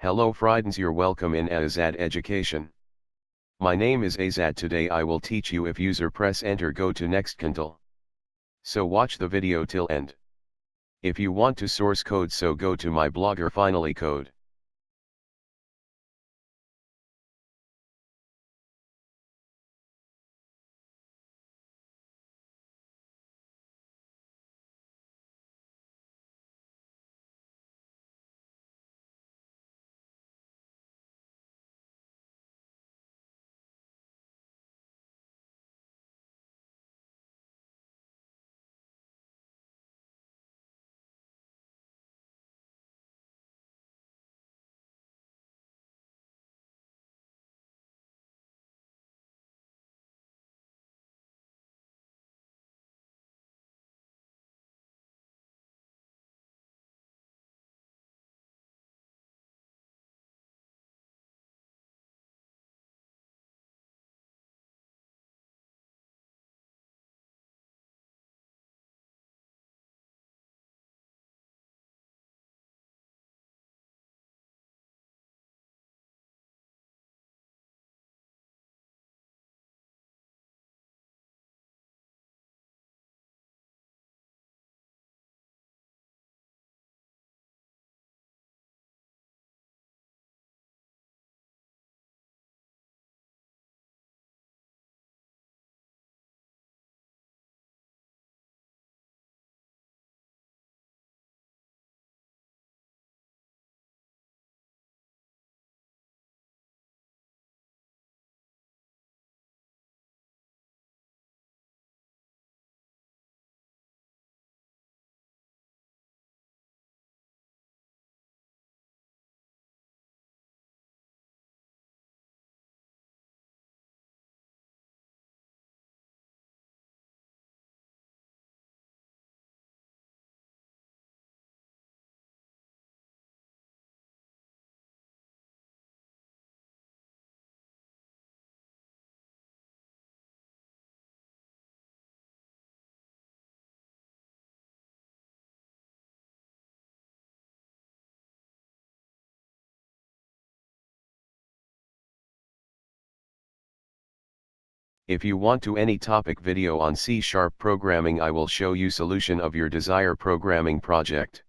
Hello friends, you're welcome in Azad Education. My name is Azad. Today I will teach you if user press enter go to next control. So watch the video till end. If you want to source code, so go to my blogger finally code. If you want to any topic video on C# programming, I will show you solution of your desire programming project.